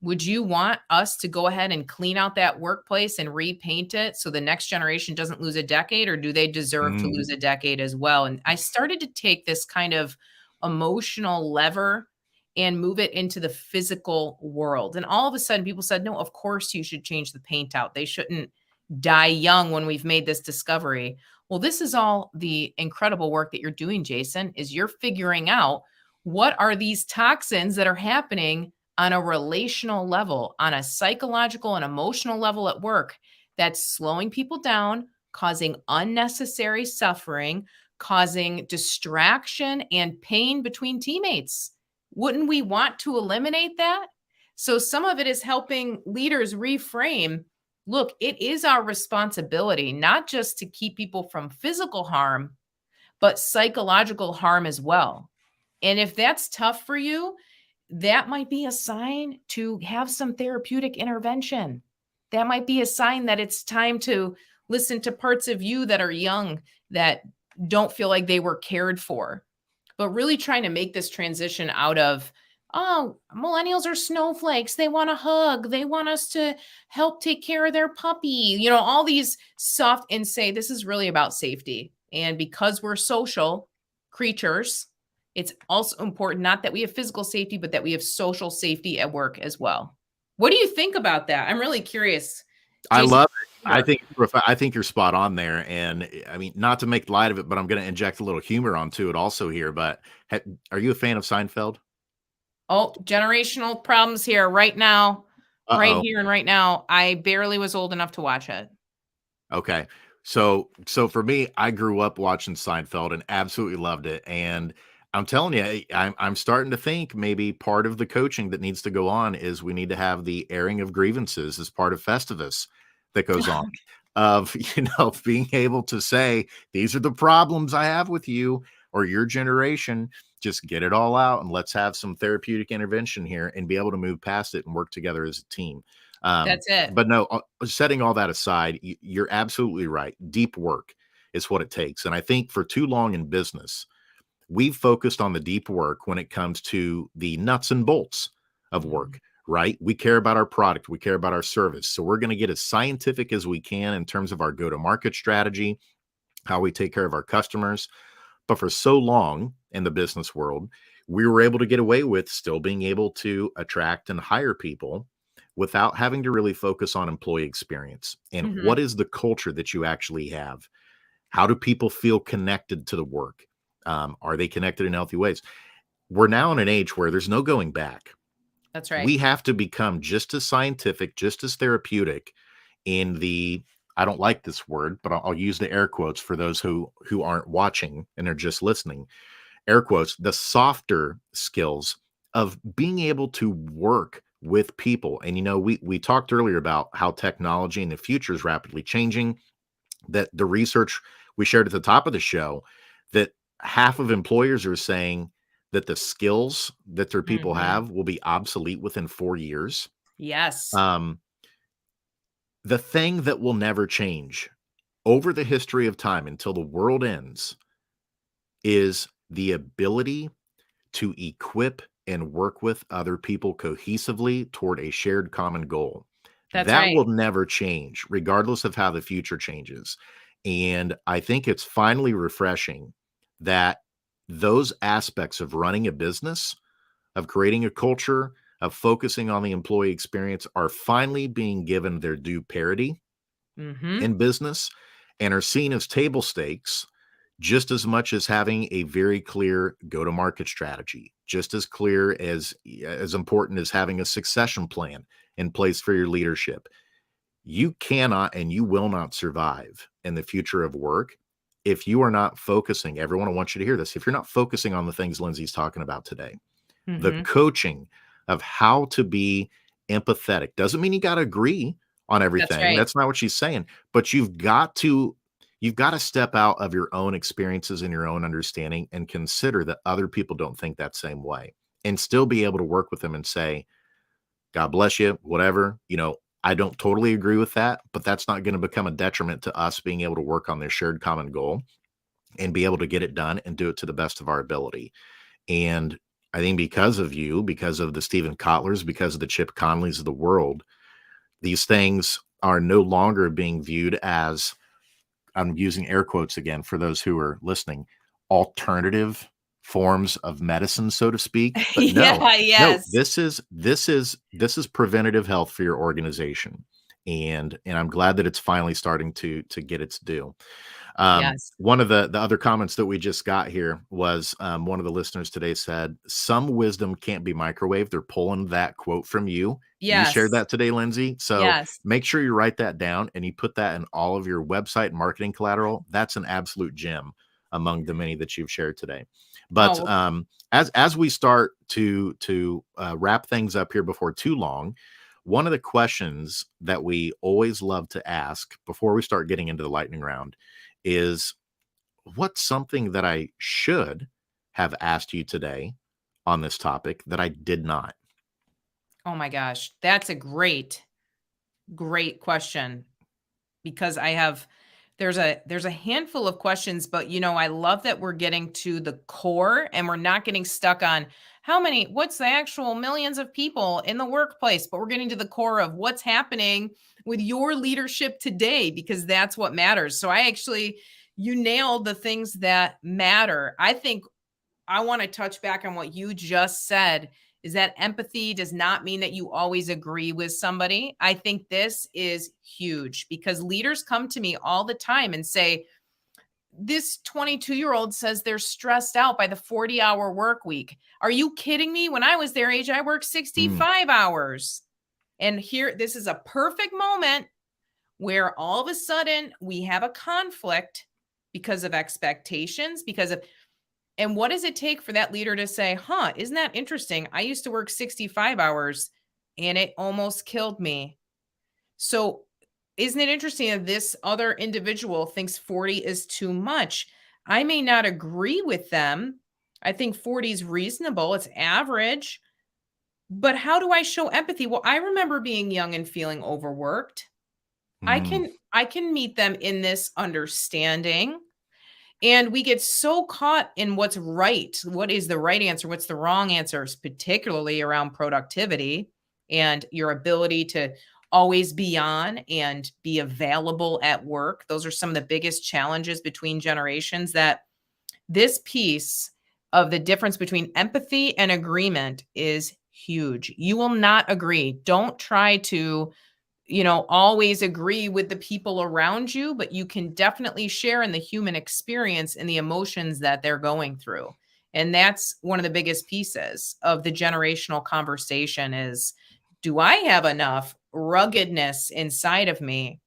Would you want us to go ahead and clean out that workplace and repaint it so the next generation doesn't lose a decade, or do they deserve to lose a decade as well? And I started to take this kind of emotional lever and move it into the physical world. And all of a sudden people said, no, of course you should change the paint out. They shouldn't die young when we've made this discovery. Well, this is all the incredible work that you're doing, Jason, is you're figuring out what are these toxins that are happening on a relational level, on a psychological and emotional level at work, that's slowing people down, causing unnecessary suffering, causing distraction and pain between teammates. Wouldn't we want to eliminate that? So some of it is helping leaders reframe, look, it is our responsibility, not just to keep people from physical harm, but psychological harm as well. And if that's tough for you, that might be a sign to have some therapeutic intervention. That might be a sign that it's time to listen to parts of you that are young, that don't feel like they were cared for, but really trying to make this transition out of, oh, millennials are snowflakes. They want a hug. They want us to help take care of their puppy, all these soft, and say, this is really about safety. And because we're social creatures, it's also important not that we have physical safety, but that we have social safety at work as well. What do you think about that? I'm really curious. I Jason, love it. I think you're spot on there. And I mean, not to make light of it, but I'm going to inject a little humor onto it also here. But are you a fan of Seinfeld? Oh, generational problems here right now, right here and right now. I barely was old enough to watch it. Okay. So for me, I grew up watching Seinfeld and absolutely loved it. And I'm telling you, I'm starting to think maybe part of the coaching that needs to go on is we need to have the airing of grievances as part of Festivus that goes on, of, being able to say, these are the problems I have with you or your generation. Just get it all out and let's have some therapeutic intervention here and be able to move past it and work together as a team. That's it. But no, setting all that aside, you're absolutely right. Deep work is what it takes. And I think for too long in business, we've focused on the deep work when it comes to the nuts and bolts of work, right? We care about our product. We care about our service. So we're going to get as scientific as we can in terms of our go-to-market strategy, how we take care of our customers. But for so long in the business world, we were able to get away with still being able to attract and hire people without having to really focus on employee experience. And what is the culture that you actually have? How do people feel connected to the work? Are they connected in healthy ways? We're now in an age where there's no going back. That's right. We have to become just as scientific, just as therapeutic in the, I don't like this word, but I'll use the air quotes for those who aren't watching and are just listening. Air quotes, the softer skills of being able to work with people. And, we talked earlier about how technology in the future is rapidly changing, that the research we shared at the top of the show, that half of employers are saying that the skills that their people have will be obsolete within 4 years. Yes. The thing that will never change over the history of time until the world ends is the ability to equip and work with other people cohesively toward a shared common goal. That's that right. will never change, regardless of how the future changes. And I think it's finally refreshing that those aspects of running a business, of creating a culture, of focusing on the employee experience are finally being given their due parity in business and are seen as table stakes just as much as having a very clear go-to-market strategy, just as clear as important as having a succession plan in place for your leadership. You cannot and you will not survive in the future of work if you are not focusing. Everyone, I want you to hear this. If you're not focusing on the things Lindsay's talking about today, the coaching of how to be empathetic doesn't mean you got to agree on That's everything. right. That's not what she's saying. But you've got to step out of your own experiences and your own understanding and consider that other people don't think that same way, and still be able to work with them and say, God bless you, whatever. I don't totally agree with that, but that's not going to become a detriment to us being able to work on this shared common goal and be able to get it done and do it to the best of our ability. And I think because of you, because of the Stephen Kotlers, because of the Chip Conleys of the world, these things are no longer being viewed as, I'm using air quotes again for those who are listening, alternative forms of medicine, so to speak. But no, Yes. this is preventative health for your organization. And I'm glad that it's finally starting to get its due. Yes. One of the other comments that we just got here was one of the listeners today said, some wisdom can't be microwaved. They're pulling that quote from you. You shared Yes. that today, Lindsay. So Yes. make sure you write that down and you put that in all of your website and marketing collateral. That's an absolute gem among the many that you've shared today. But as we start to wrap things up here before too long, one of the questions that we always love to ask before we start getting into the lightning round is, what's something that I should have asked you today on this topic that I did not? Oh my gosh, that's a great question, because there's a handful of questions, but I love that we're getting to the core and we're not getting stuck on what's the actual millions of people in the workplace, but we're getting to the core of what's happening with your leadership today, because that's what matters. So you nailed the things that matter. I think I want to touch back on what you just said, is that empathy does not mean that you always agree with somebody. I think this is huge, because leaders come to me all the time and say, this 22-year-old says they're stressed out by the 40-hour work week. Are you kidding me? When I was their age, I worked 65 hours. And this is a perfect moment where all of a sudden we have a conflict because of expectations, and what does it take for that leader to say, isn't that interesting? I used to work 65 hours and it almost killed me. So isn't it interesting that this other individual thinks 40 is too much? I may not agree with them. I think 40 is reasonable. It's average. But how do I show empathy? Well, I remember being young and feeling overworked. I can meet them in this understanding. And we get so caught in what's right. What is the right answer? What's the wrong answer, particularly around productivity and your ability to always be on and be available at work. Those are some of the biggest challenges between generations, that this piece of the difference between empathy and agreement is huge. You will not agree. Don't try to always agree with the people around you, but you can definitely share in the human experience and the emotions that they're going through. And that's one of the biggest pieces of the generational conversation is, do I have enough ruggedness inside of me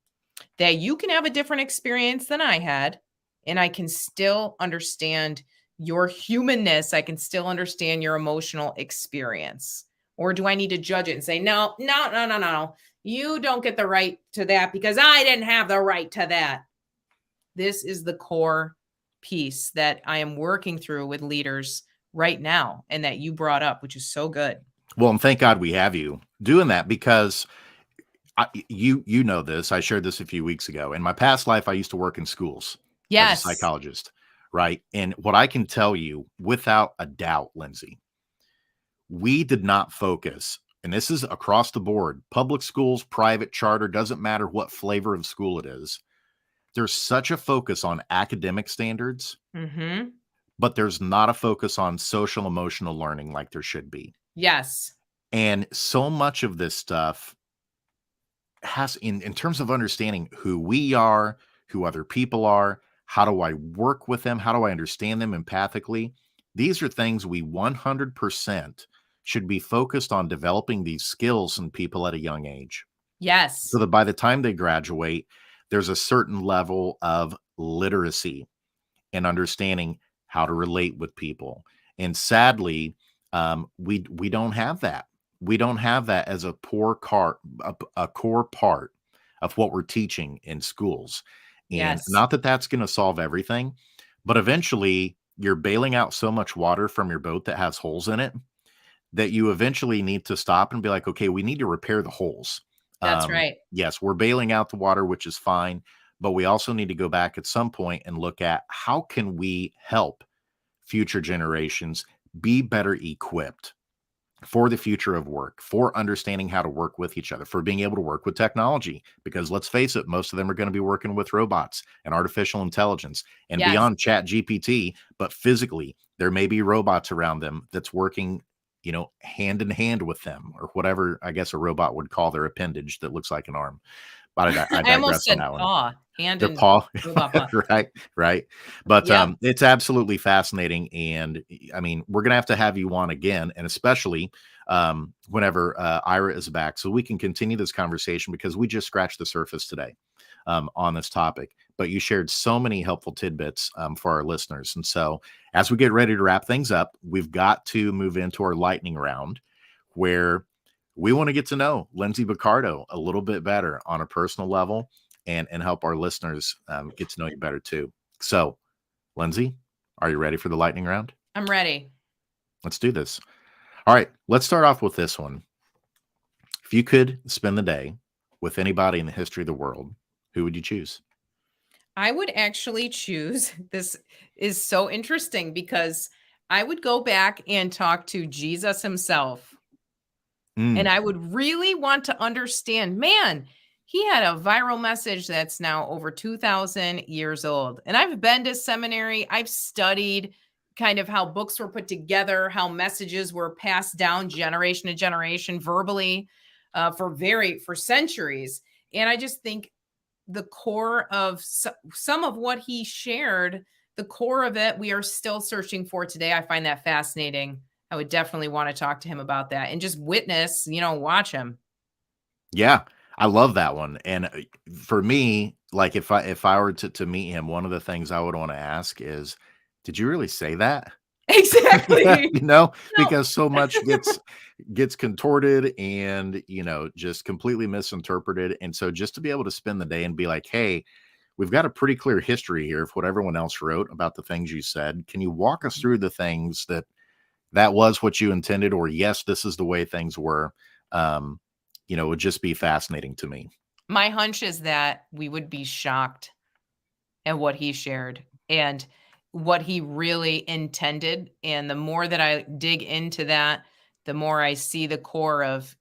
that you can have a different experience than I had, and I can still understand your humanness? I can still understand your emotional experience. Or do I need to judge it and say, no, you don't get the right to that because I didn't have the right to that? This is the core piece that I am working through with leaders right now, and that you brought up, which is so good. Well, and thank God we have you doing that, because you know this. I shared this a few weeks ago. In my past life, I used to work in schools as a psychologist, right? And what I can tell you without a doubt, Lindsay, we did not focus, and this is across the board, public schools, private, charter, doesn't matter what flavor of school it is. There's such a focus on academic standards, but there's not a focus on social emotional learning like there should be. Yes. And so much of this stuff has, in terms of understanding who we are, who other people are, how do I work with them? How do I understand them empathically? These are things we 100% should be focused on developing these skills in people at a young age. Yes. So that by the time they graduate, there's a certain level of literacy and understanding how to relate with people. And sadly, we don't have that. We don't have that as a core part of what we're teaching in schools. And Yes. not that that's going to solve everything, but eventually you're bailing out so much water from your boat that has holes in it that you eventually need to stop and be like, okay, we need to repair the holes. That's right. Yes, we're bailing out the water, which is fine, but we also need to go back at some point and look at how can we help future generations be better equipped for the future of work, for understanding how to work with each other, for being able to work with technology. Because let's face it, most of them are going to be working with robots and artificial intelligence and Yes. beyond Chat GPT, but physically, there may be robots around them that's working, hand in hand with them, or whatever I guess a robot would call their appendage that looks like an arm. But I I almost digress on said that one. paw, hand Their and paw, robot paw. right. But Yeah. it's absolutely fascinating, and I mean, we're gonna have to have you on again, and especially whenever Ira is back, so we can continue this conversation, because we just scratched the surface today on this topic. But you shared so many helpful tidbits for our listeners, and so as we get ready to wrap things up, we've got to move into our lightning round, where we want to get to know Lindsay Boccardo a little bit better on a personal level, and help our listeners get to know you better too. So, Lindsay, are you ready for the lightning round? I'm ready. Let's do this. All right, let's start off with this one. If you could spend the day with anybody in the history of the world, who would you choose? I would actually choose, this is so interesting, because I would go back and talk to Jesus himself. And I would really want to understand, man, he had a viral message that's now over 2,000 years old. And I've been to seminary. I've studied kind of how books were put together, how messages were passed down generation to generation verbally for centuries. And I just think the core of some of what he shared, the core of it, we are still searching for today. I find that fascinating. I would definitely want to talk to him about that and just witness, watch him. Yeah, I love that one. And for me, like if I were to meet him, one of the things I would want to ask is, did you really say that? Exactly. No. Because so much gets contorted and, just completely misinterpreted. And so just to be able to spend the day and be like, hey, we've got a pretty clear history here of what everyone else wrote about the things you said. Can you walk us through the things that was what you intended, or yes, this is the way things were? It would just be fascinating to me. My hunch is that we would be shocked at what he shared and what he really intended. And the more that I dig into that, the more I see the core of,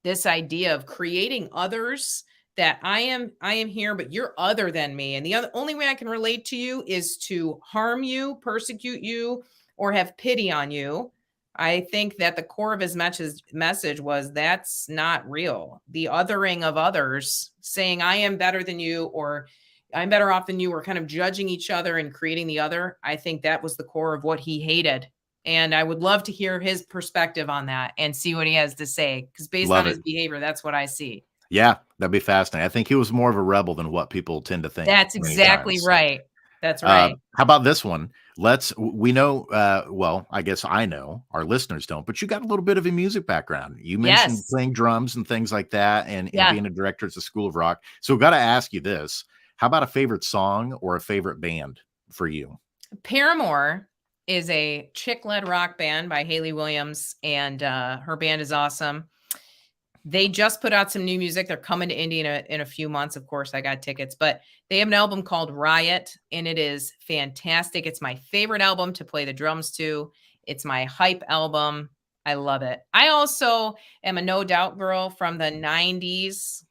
this idea of creating others, that I am here, but you're other than me. And the only way I can relate to you is to harm you, persecute you, or have pity on you. I think that the core of his message was that's not real. The othering of others, saying I am better than you, or I'm better off than you, or kind of judging each other and creating the other. I think that was the core of what he hated. And I would love to hear his perspective on that and see what he has to say, because based on his behavior, that's what I see. Yeah, that'd be fascinating. I think he was more of a rebel than what people tend to think. That's exactly right. That's right. How about this one? We know, well, I guess I know, our listeners don't, but you got a little bit of a music background. You mentioned playing drums and things like that, and being a director at the School of Rock. So we've got to ask you this. How about a favorite song or a favorite band for you? Paramore is a chick-led rock band by Hayley Williams, and her band is awesome. They just put out some new music. They're coming to Indy in a few months. Of course, I got tickets, but they have an album called Riot, and it is fantastic. It's my favorite album to play the drums to. It's my hype album. I love it. I also am a No Doubt girl from the 90s.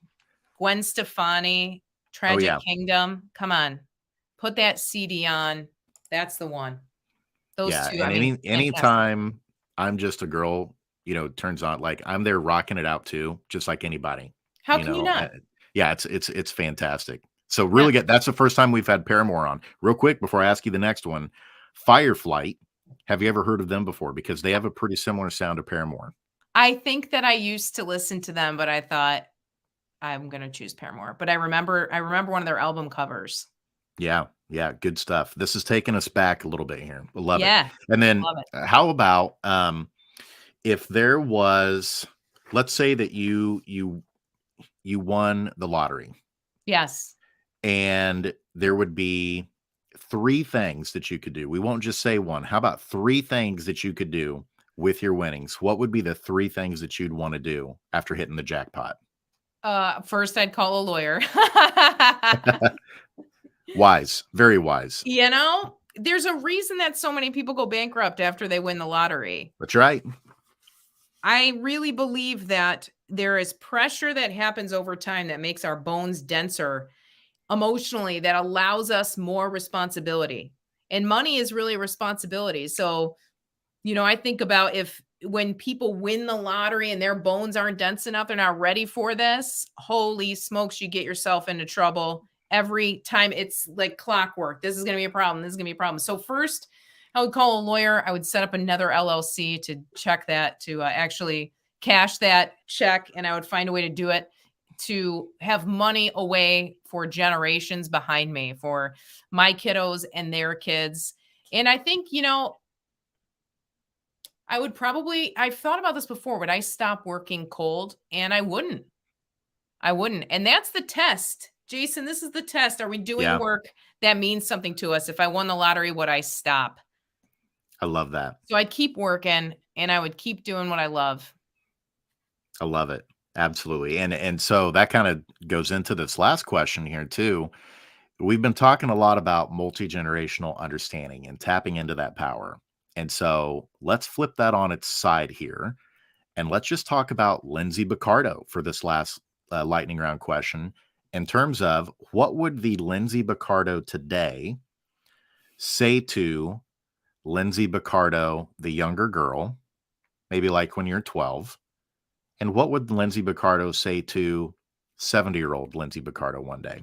Gwen Stefani, Tragic Kingdom. Come on. Put that CD on. That's the one. Those two. And anytime I'm just a girl, turns on, like, I'm there rocking it out too, just like anybody. How can you not? Yeah, it's fantastic. So really good. That's the first time we've had Paramore on. Real quick, before I ask you the next one, Fireflight. Have you ever heard of them before? Because they have a pretty similar sound to Paramore. I think that I used to listen to them, but I thought I'm going to choose Paramore. But I remember one of their album covers. Yeah, good stuff. This is taking us back a little bit here. I love it. And then how about if there was, let's say that you you won the lottery Yes. and there would be 3 things that you could do. We won't just say one. How about 3 things that you could do with your winnings? What would be the 3 things that you'd want to do after hitting the jackpot? First I'd call a lawyer. Wise, very wise. You know, there's a reason that so many people go bankrupt after they win the lottery. That's right. I really believe that there is pressure that happens over time that makes our bones denser emotionally, that allows us more responsibility. And money is really a responsibility. So, I think about when people win the lottery and their bones aren't dense enough, they're not ready for this. Holy smokes, you get yourself into trouble every time. It's like clockwork. This is going to be a problem. This is going to be a problem. So first, I would call a lawyer. I would set up another LLC to check that, to actually cash that check. And I would find a way to do it, to have money away for generations behind me, for my kiddos and their kids. And I think, I've thought about this before. Would I stop working cold? And I wouldn't. And that's the test. Jason, this is the test. Are we doing work that means something to us? If I won the lottery, would I stop? I love that. So I'd keep working and I would keep doing what I love. I love it. Absolutely. And so that kind of goes into this last question here too. We've been talking a lot about multi-generational understanding and tapping into that power. And so let's flip that on its side here. And let's just talk about Lindsay Boccardo for this last lightning round question, in terms of what would the Lindsay Boccardo today say to Lindsay Boccardo, the younger girl, maybe like when you're 12? And what would Lindsay Boccardo say to 70-year-old Lindsay Boccardo one day?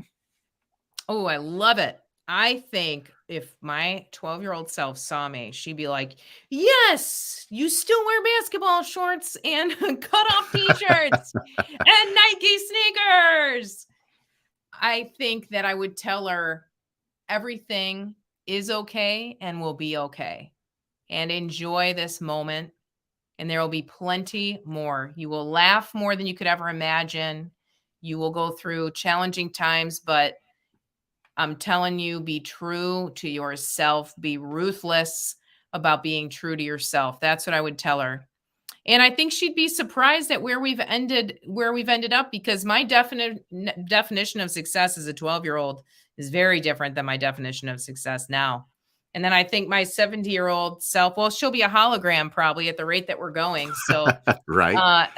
Oh, I love it. I think if my 12-year-old self saw me, she'd be like, yes, you still wear basketball shorts and cut-off t-shirts and Nike sneakers. I think that I would tell her everything is okay and will be okay. And enjoy this moment. And there will be plenty more. You will laugh more than you could ever imagine. You will go through challenging times, but I'm telling you, be true to yourself. Be ruthless about being true to yourself. That's what I would tell her. And I think she'd be surprised at where we've ended up, because my definition of success as a 12-year-old is very different than my definition of success now. And then I think my 70-year-old self, well, she'll be a hologram probably at the rate that we're going. So, right.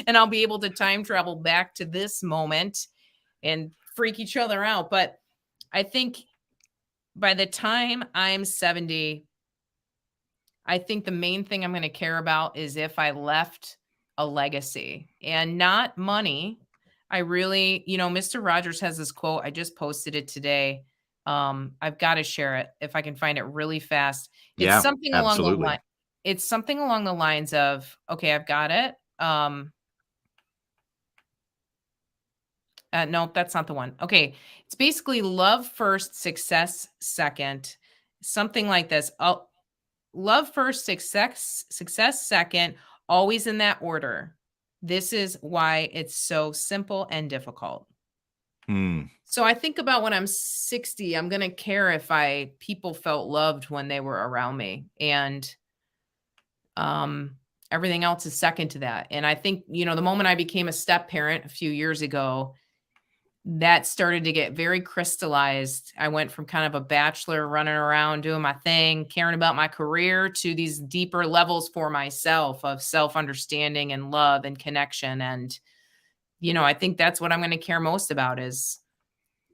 And I'll be able to time travel back to this moment and freak each other out. But I think by the time I'm 70, I think the main thing I'm going to care about is if I left a legacy, and not money. I really, Mr. Rogers has this quote. I just posted it today. I've got to share it if I can find it really fast. It's something along the line. It's something along the lines of, okay, I've got it. Nope, that's not the one. Okay. It's basically love first, success second, something like this. Love first, success second, always in that order. This is why it's so simple and difficult. So I think about when I'm 60, I'm going to care if people felt loved when they were around me, and everything else is second to that. And I think, the moment I became a step parent a few years ago, that started to get very crystallized. I went from kind of a bachelor running around doing my thing, caring about my career, to these deeper levels for myself of self-understanding and love and connection. And, I think that's what I'm going to care most about, is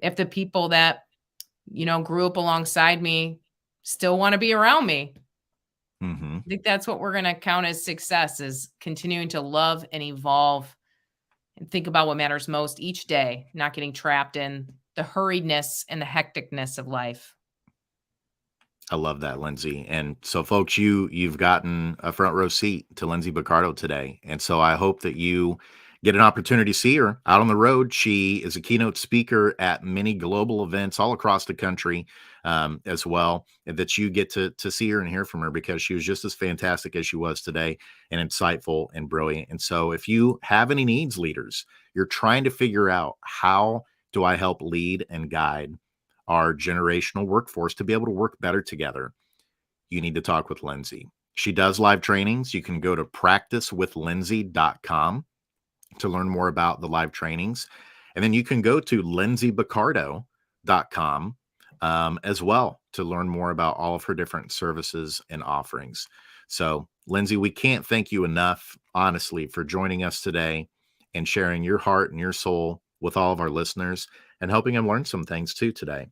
if the people that, grew up alongside me still want to be around me. I think that's what we're going to count as success, is continuing to love and evolve and think about what matters most each day, not getting trapped in the hurriedness and the hecticness of life. I love that, Lindsay. And so, folks, you've gotten a front row seat to Lindsay Boccardo today. And so I hope that you get an opportunity to see her out on the road. She is a keynote speaker at many global events all across the country, as well, and that you get to see her and hear from her, because she was just as fantastic as she was today, and insightful and brilliant. And so if you have any needs, leaders, you're trying to figure out, how do I help lead and guide our generational workforce to be able to work better together, you need to talk with Lindsay. She does live trainings. You can go to practicewithlindsay.com to learn more about the live trainings. And then you can go to lindsayboccardo.com as well to learn more about all of her different services and offerings. So, Lindsay, we can't thank you enough, honestly, for joining us today and sharing your heart and your soul with all of our listeners and helping them learn some things too today.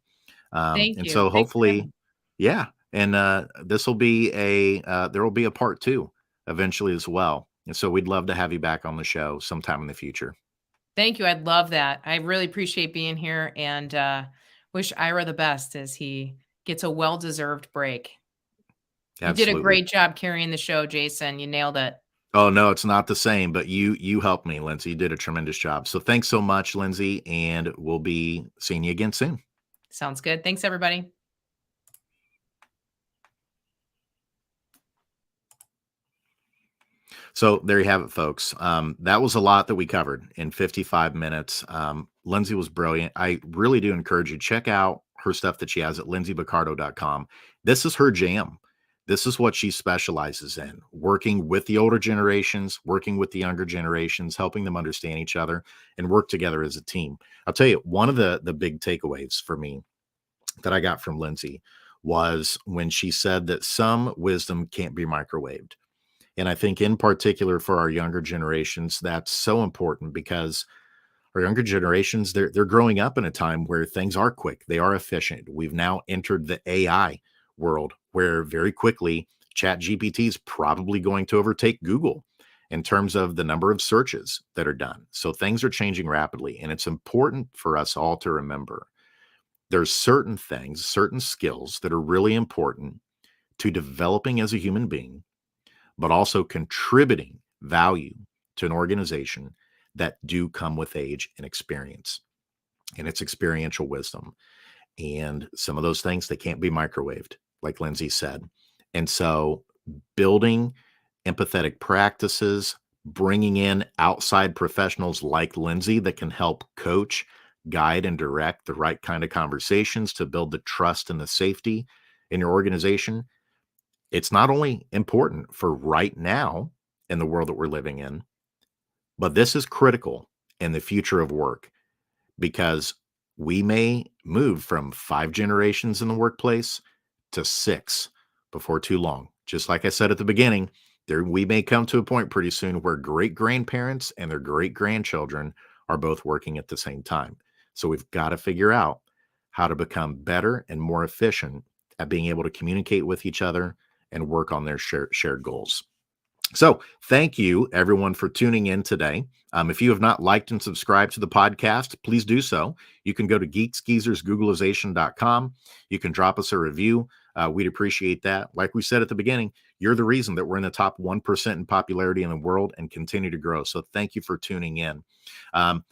Thank And you. so Thanks for having hopefully, me. yeah. And this will be there will be a part 2 eventually as well. And so we'd love to have you back on the show sometime in the future. Thank you. I'd love that. I really appreciate being here, and wish Ira the best as he gets a well-deserved break. You did a Absolutely. great job carrying the show, Jason. You nailed it. Oh, no, it's not the same, but you helped me, Lindsay. You did a tremendous job. So thanks so much, Lindsay, and we'll be seeing you again soon. Sounds good. Thanks, everybody. So there you have it, folks. That was a lot that we covered in 55 minutes. Lindsay was brilliant. I really do encourage you to check out her stuff that she has at lindsayboccardo.com. This is her jam. This is what she specializes in, working with the older generations, working with the younger generations, helping them understand each other and work together as a team. I'll tell you, one of the big takeaways for me that I got from Lindsay was when she said that some wisdom can't be microwaved. And I think in particular for our younger generations, that's so important because our younger generations, they're growing up in a time where things are quick, they are efficient. We've now entered the AI world where very quickly ChatGPT is probably going to overtake Google in terms of the number of searches that are done. So things are changing rapidly, and it's important for us all to remember there's certain things, certain skills that are really important to developing as a human being, but also contributing value to an organization that do come with age and experience. And it's experiential wisdom. And some of those things, they can't be microwaved, like Lindsay said. And so building empathetic practices, bringing in outside professionals like Lindsay that can help coach, guide, and direct the right kind of conversations to build the trust and the safety in your organization. It's not only important for right now in the world that we're living in, but this is critical in the future of work because we may move from 5 generations in the workplace to 6 before too long. Just like I said at the beginning, we may come to a point pretty soon where great grandparents and their great grandchildren are both working at the same time. So we've got to figure out how to become better and more efficient at being able to communicate with each other and work on their shared goals. So thank you, everyone, for tuning in today. If you have not liked and subscribed to the podcast, please do so. You can go to geeksgeezers.googlization.com. You can drop us a review. We'd appreciate that. Like we said at the beginning, you're the reason that we're in the top 1% in popularity in the world and continue to grow. So thank you for tuning in. And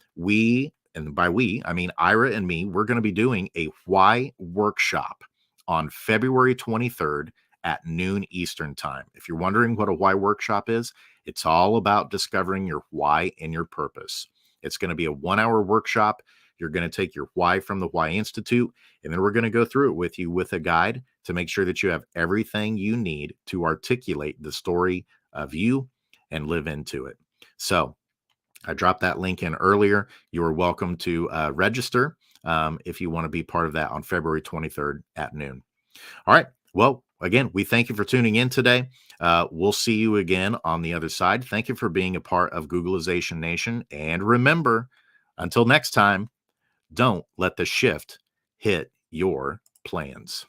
by we, I mean Ira and me, we're going to be doing a why workshop on February 23rd at noon Eastern time. If you're wondering what a why workshop is, it's all about discovering your why and your purpose. It's going to be a 1-hour workshop. You're going to take your why from the Why Institute, and then we're going to go through it with you with a guide to make sure that you have everything you need to articulate the story of you and live into it. So I dropped that link in earlier. You are welcome to register if you want to be part of that on February 23rd at noon. All right. Well, again, we thank you for tuning in today. We'll see you again on the other side. Thank you for being a part of Googlization Nation. And remember, until next time, don't let the shift hit your plans.